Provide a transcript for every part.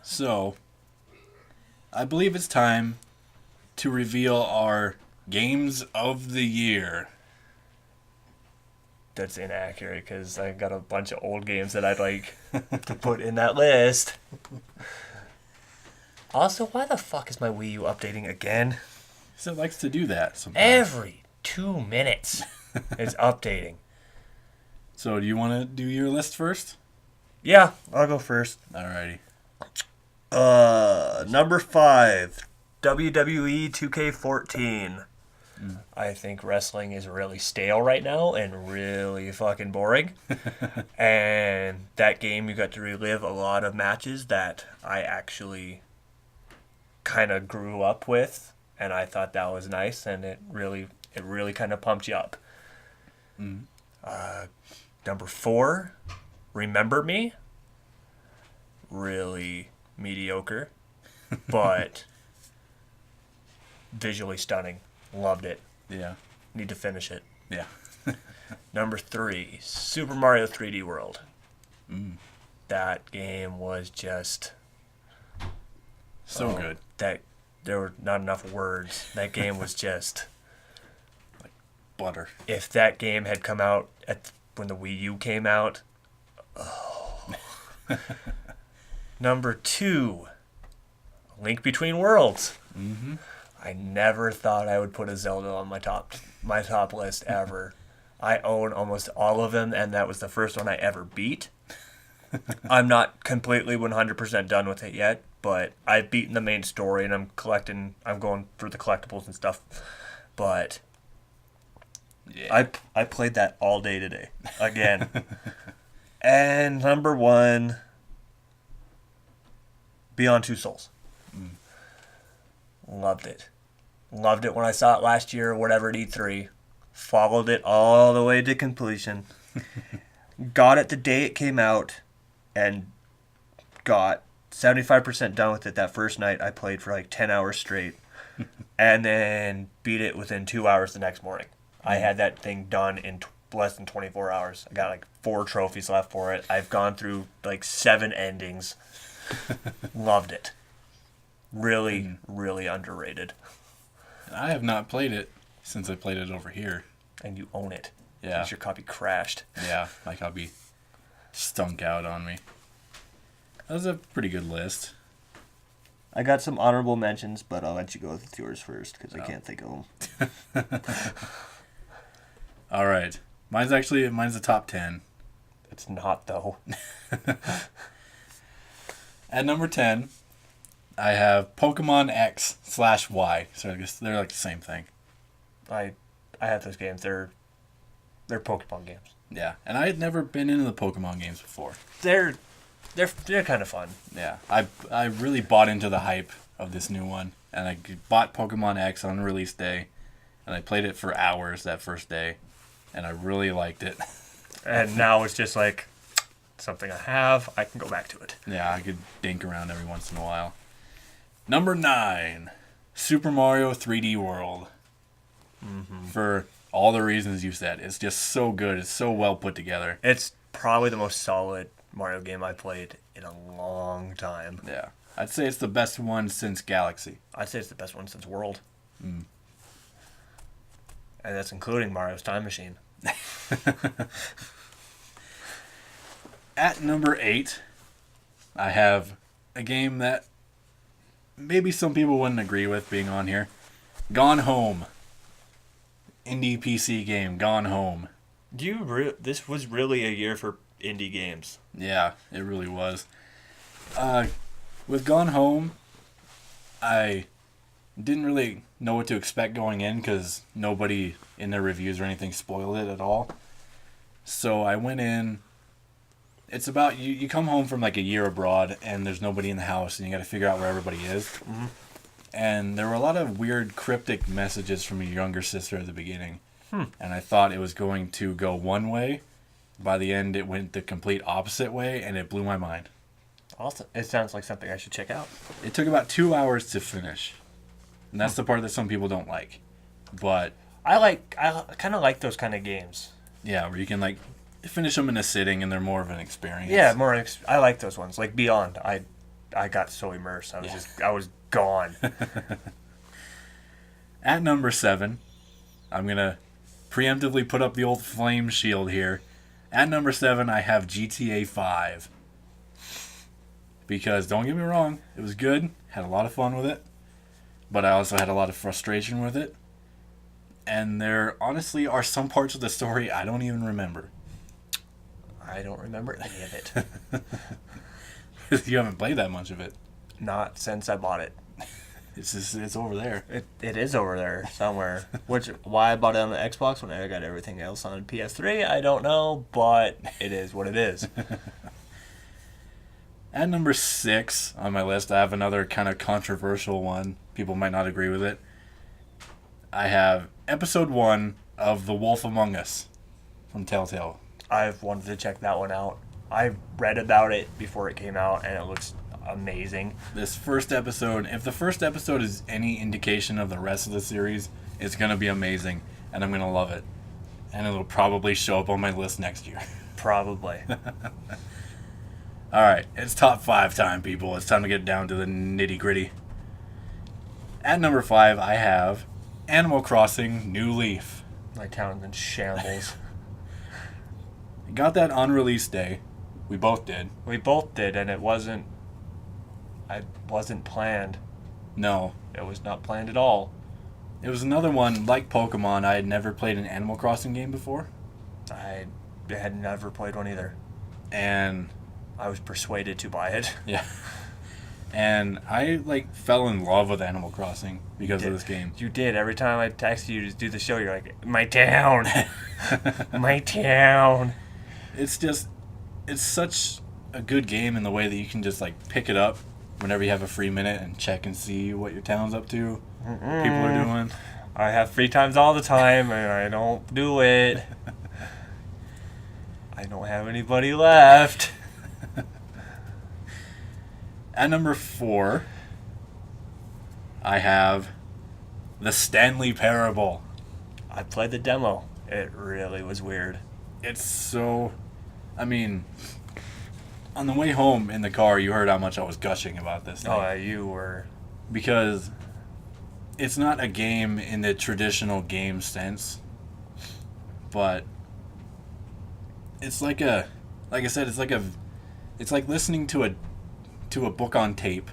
So, I believe it's time to reveal our games of the year. That's inaccurate because I got a bunch of old games that I'd like to put in that list. Also, why the fuck is my Wii U updating again? So it likes to do that sometimes. Every 2 minutes it's updating. So do you want to do your list first? Yeah, I'll go first. Alrighty. Number 5, WWE 2K14. I think wrestling is really stale right now and really fucking boring. And that game, you got to relive a lot of matches that I actually kind of grew up with, and I thought that was nice, and it really kind of pumped you up. Number 4, Remember Me. Really mediocre, but visually stunning. Loved it. Yeah. Need to finish it. Yeah. Number 3, Super Mario 3D World. That game was just So good. that there were not enough words. That game was just Butter. if that game had come out when the Wii U came out. Number 2, Link Between Worlds. I never thought I would put a Zelda on my top list ever. I own almost all of them, and that was the first one I ever beat. I'm not completely 100% done with it yet, but I've beaten the main story, and I'm going through the collectibles and stuff. But Yeah. I played that all day today again. And number 1, Beyond Two Souls. Loved it. Loved it when I saw it last year, whatever, at E3. Followed it all the way to completion. Got it the day it came out, and got 75% done with it that first night. I played for like 10 hours straight, and then beat it within 2 hours the next morning. I had that thing done in less than 24 hours. I got like 4 trophies left for it. I've gone through like 7 endings. Loved it. Really, really underrated. I have not played it since I played it over here. And you own it. Yeah. Because your copy crashed. Yeah, like I'll be stunk out on me. That was a pretty good list. I got some honorable mentions, but I'll let you go with yours first because I can't think of them. All right. Mine's the top 10. It's not, though. At number 10, I have Pokemon X/Y. So I guess they're like the same thing. I have those games. They're Pokemon games. Yeah, and I had never been into the Pokemon games before. They're kind of fun. Yeah, I really bought into the hype of this new one, and I bought Pokemon X on release day, and I played it for hours that first day, and I really liked it. And now it's just like something I have. I can go back to it. Yeah, I could dink around every once in a while. Number 9, Super Mario 3D World. For all the reasons you said. It's just so good. It's so well put together. It's probably the most solid Mario game I've played in a long time. Yeah. I'd say it's the best one since Galaxy. I'd say it's the best one since World. And that's including Mario's Time Machine. At number 8, I have a game that maybe some people wouldn't agree with being on here. Gone Home. Indie PC game, Gone Home. This was really a year for indie games. Yeah, it really was. With Gone Home, I didn't really know what to expect going in because nobody in their reviews or anything spoiled it at all. So I went in. It's about you come home from like a year abroad and there's nobody in the house and you got to figure out where everybody is. And there were a lot of weird cryptic messages from your younger sister at the beginning. And I thought it was going to go one way. By the end, it went the complete opposite way, and it blew my mind. Awesome. It sounds like something I should check out. It took about 2 hours to finish. And that's the part that some people don't like. But I kind of like those kind of games. yeah, where you can like finish them in a sitting and they're more of an experience. Yeah, I like those ones. Like Beyond. I got so immersed. I was gone. At number 7, I'm going to preemptively put up the old flame shield here. At number 7, I have GTA 5. Because, don't get me wrong, it was good. Had a lot of fun with it. But I also had a lot of frustration with it. And there honestly are some parts of the story I don't even remember. I don't remember any of it. You haven't played that much of it. Not since I bought it. It's over there. It is over there somewhere. Why I bought it on the Xbox when I got everything else on PS3, I don't know, but it is what it is. At number 6 on my list, I have another kind of controversial one. People might not agree with it. I have episode 1 of The Wolf Among Us from Telltale. I've wanted to check that one out. I read about it before it came out, and it looks amazing. This first episode, if the first episode is any indication of the rest of the series, it's going to be amazing, and I'm going to love it. And it'll probably show up on my list next year. Probably. Alright, it's top 5 time, people. It's time to get down to the nitty gritty. At number 5, I have Animal Crossing New Leaf. My town's in shambles. Got that on release day. We both did. We both did, and it wasn't planned. No. It was not planned at all. It was another one, like Pokemon, I had never played an Animal Crossing game before. I had never played one either. And I was persuaded to buy it. yeah. And I fell in love with Animal Crossing because of this game. You did. Every time I texted you to do the show, you're like, my town. My town. It's such a good game in the way that you can just pick it up whenever you have a free minute and check and see what your town's up to. People are doing. I have free times all the time, and I don't do it. I don't have anybody left. At number 4, I have the Stanley Parable. I played the demo. It really was weird. It's so... I mean, on the way home in the car, you heard how much I was gushing about this thing. Oh, you were. Because it's not a game in the traditional game sense, but it's like I said, it's like listening to a book on tape,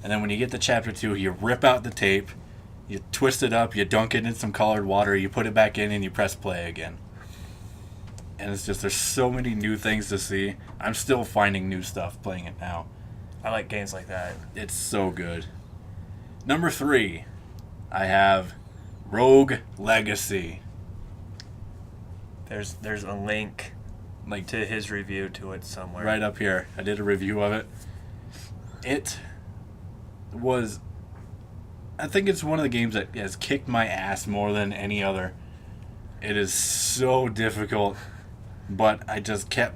and then when you get to chapter 2, you rip out the tape, you twist it up, you dunk it in some colored water, you put it back in, and you press play again. And it's just, there's so many new things to see. I'm still finding new stuff playing it now. I like games like that. It's so good. Number 3, I have Rogue Legacy. There's a link to his review to it somewhere. Right up here. I did a review of it. I think it's one of the games that has kicked my ass more than any other. It is so difficult, but I just kept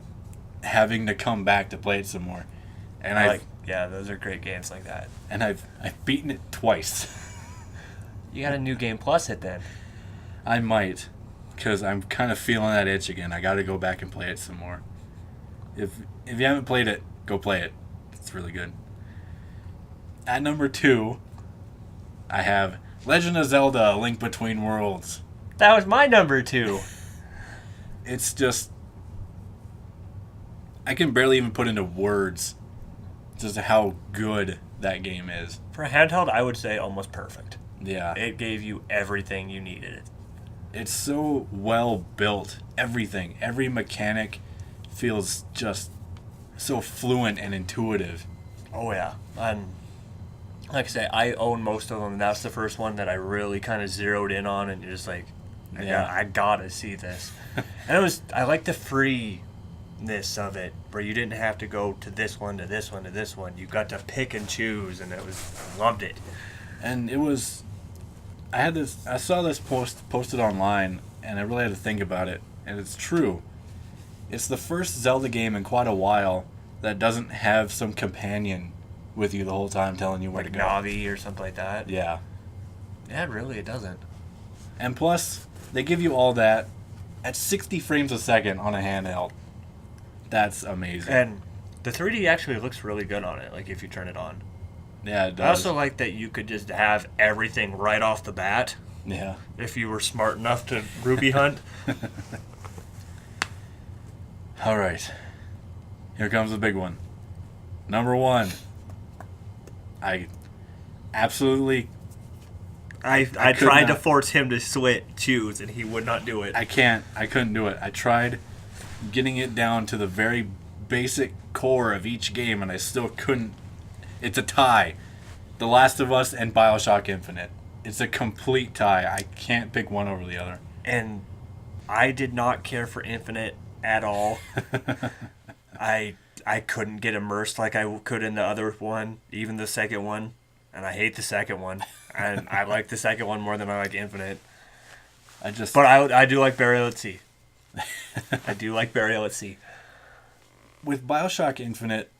having to come back to play it some more. And those are great games like that. And I've beaten it twice. You got a New Game Plus hit then. I might, because I'm kind of feeling that itch again. I got to go back and play it some more. If you haven't played it, go play it. It's really good. At number 2, I have Legend of Zelda: A Link Between Worlds. That was my number 2. It's just... I can barely even put into words just how good that game is. For a handheld, I would say almost perfect. Yeah. It gave you everything you needed. It's so well built. Everything. Every mechanic feels just so fluent and intuitive. Oh, yeah. And like I say, I own most of them. And that's the first one that I really kind of zeroed in on, and you're just like, I gotta see this. And I like the freeness of it, where you didn't have to go to this one, to this one, to this one. You got to pick and choose, and I loved it. And it was... I saw this posted online, and I really had to think about it, and it's true. It's the first Zelda game in quite a while that doesn't have some companion with you the whole time telling you where to go. Navi or something like that. Yeah. Yeah, really, it doesn't. And plus, they give you all that at 60 frames a second on a handheld. That's amazing. And The 3D actually looks really good on it, like if you turn it on. Yeah, it does. I also like that you could just have everything right off the bat. Yeah. If you were smart enough to ruby hunt. All right. Here comes the big one. Number 1. I absolutely... I could tried to not. force him to choose, and he would not do it. I couldn't do it. I tried getting it down to the very basic core of each game, and I still couldn't. It's a tie. The Last of Us and BioShock Infinite. It's a complete tie. I can't pick one over the other. And I did not care for Infinite at all. I couldn't get immersed like I could in the other one, even the second one. And I hate the second one. And I like the second one more than I like Infinite. But I do like Burial at Sea. I do like Burial at Sea. With BioShock Infinite,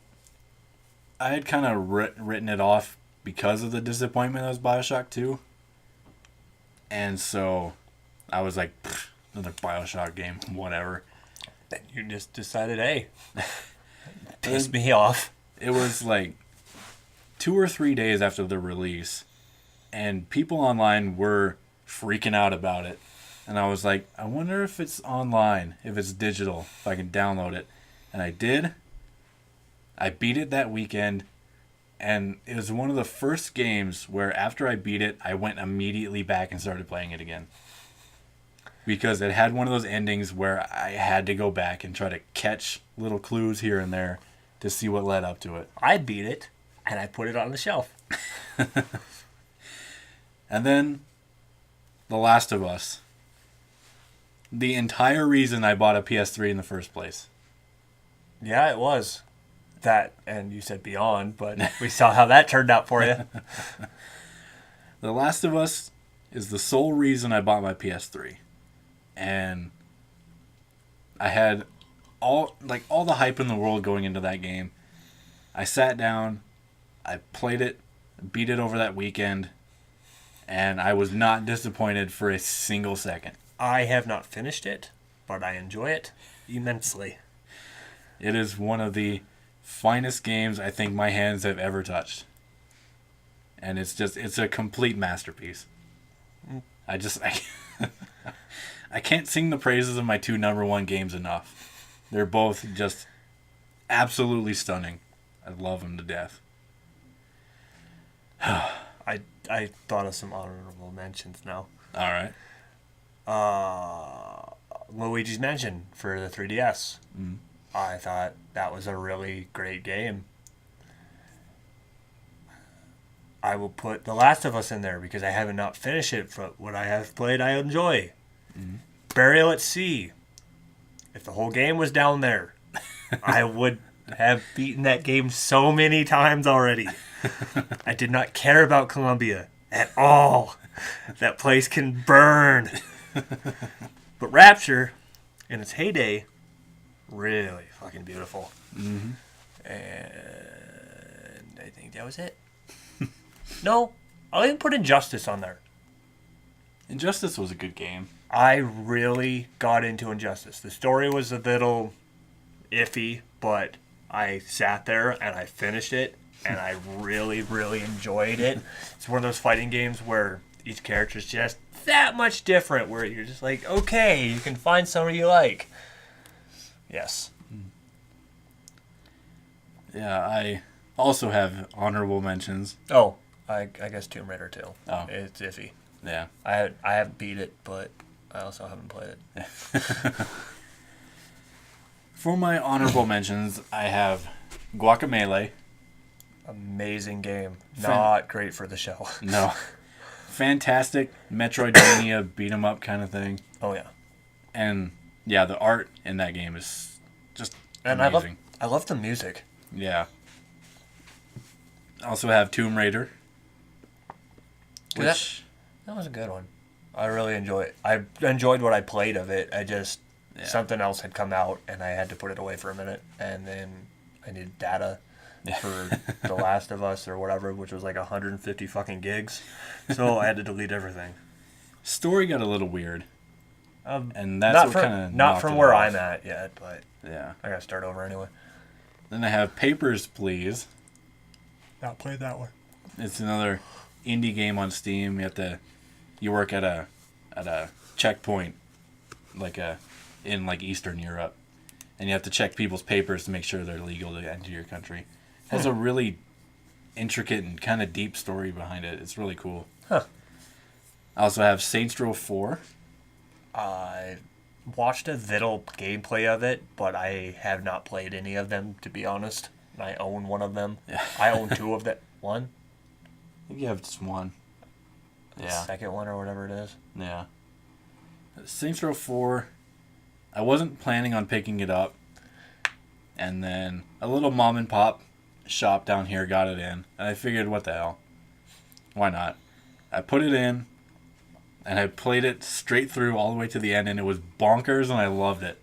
I had kind of written it off because of the disappointment that was BioShock 2. And so I was like, another BioShock game, whatever. Then you just decided, hey, piss me off. It was like 2 or 3 days after the release, and people online were freaking out about it. And I was like, I wonder if it's online, if it's digital, if I can download it. And I did. I beat it that weekend, and it was one of the first games where after I beat it, I went immediately back and started playing it again. Because it had one of those endings where I had to go back and try to catch little clues here and there to see what led up to it. I beat it, and I put it on the shelf. And then, The Last of Us. The entire reason I bought a PS3 in the first place. Yeah, it was. That, and you said Beyond, but we saw how that turned out for you. The Last of Us is the sole reason I bought my PS3. And I had all the hype in the world going into that game. I sat down, I played it, beat it over that weekend, and I was not disappointed for a single second. I have not finished it, but I enjoy it immensely. It is one of the finest games I think my hands have ever touched. And it's a complete masterpiece. I can't sing the praises of my 2 number 1 games enough. They're both just absolutely stunning. I love them to death. I thought of some honorable mentions now. All right. Luigi's Mansion for the 3DS. Mm. I thought that was a really great game. I will put The Last of Us in there because I have not finished it, but what I have played I enjoy. Mm. Burial at Sea. If the whole game was down there, I would have beaten that game so many times already. I did not care about Colombia at all. That place can burn. But Rapture, in its heyday, really fucking beautiful. Mm-hmm. And I think that was it. No, I'll even put Injustice on there. Injustice was a good game. I really got into Injustice. The story was a little iffy, but I sat there and I finished it, and I really, really enjoyed it. It's one of those fighting games where each character is just that much different, where you're just like, okay, you can find somebody you like. Yes. Yeah, I also have honorable mentions. Oh, I guess Tomb Raider 2. Oh. It's iffy. Yeah. I haven't beat it, but I also haven't played it. For my honorable mentions, I have Guacamelee. Amazing game. Not great for the show. No. Fantastic Metroidvania beat 'em up kind of thing. Oh yeah. And yeah, the art in that game is just amazing. I love the music. Yeah. I also have Tomb Raider. Which That was a good one. I really enjoy it. I enjoyed what I played of it. Something else had come out and I had to put it away for a minute, and then I needed data for The Last of Us or whatever, which was like 150 fucking gigs. So I had to delete everything. story got a little weird. And that's not what from, kind of not from where I'm at yet, but yeah. I gotta start over anyway. Then I have Papers, Please. Not played that one. It's another indie game on Steam. You work at a checkpoint, in Eastern Europe, and you have to check people's papers to make sure they're legal to enter your country. It has a really intricate and kind of deep story behind it. It's really cool. Huh. I also have Saints Row 4. I watched a little gameplay of it, but I have not played any of them, to be honest. I own one of them. Yeah. I own two of them. One? I think you have just one. Yeah. Second one or whatever it is. Yeah. Saints Row 4, I wasn't planning on picking it up. And then a little mom and pop shop down here got it in. And I figured, what the hell? Why not? I put it in, and I played it straight through all the way to the end, and it was bonkers, and I loved it.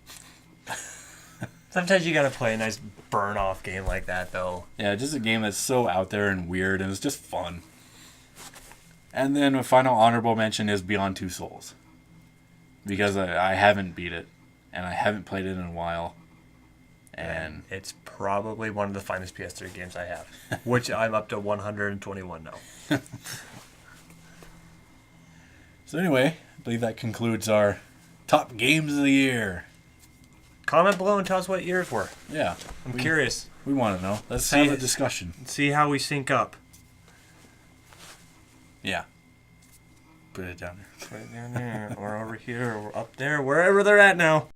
Sometimes you gotta play a nice burn-off game like that, though. Yeah, just a game that's so out there and weird, and it's just fun. And then my final honorable mention is Beyond Two Souls. Because I haven't beat it, and I haven't played it in a while. And it's probably one of the finest PS3 games I have, which I'm up to 121 now. So anyway, I believe that concludes our top games of the year. Comment below and tell us what yours were. Yeah. I'm curious. We want to know. Let's have a discussion. See how we sync up. Yeah. Put it down there. Put it down there, or over here, or up there, wherever they're at now.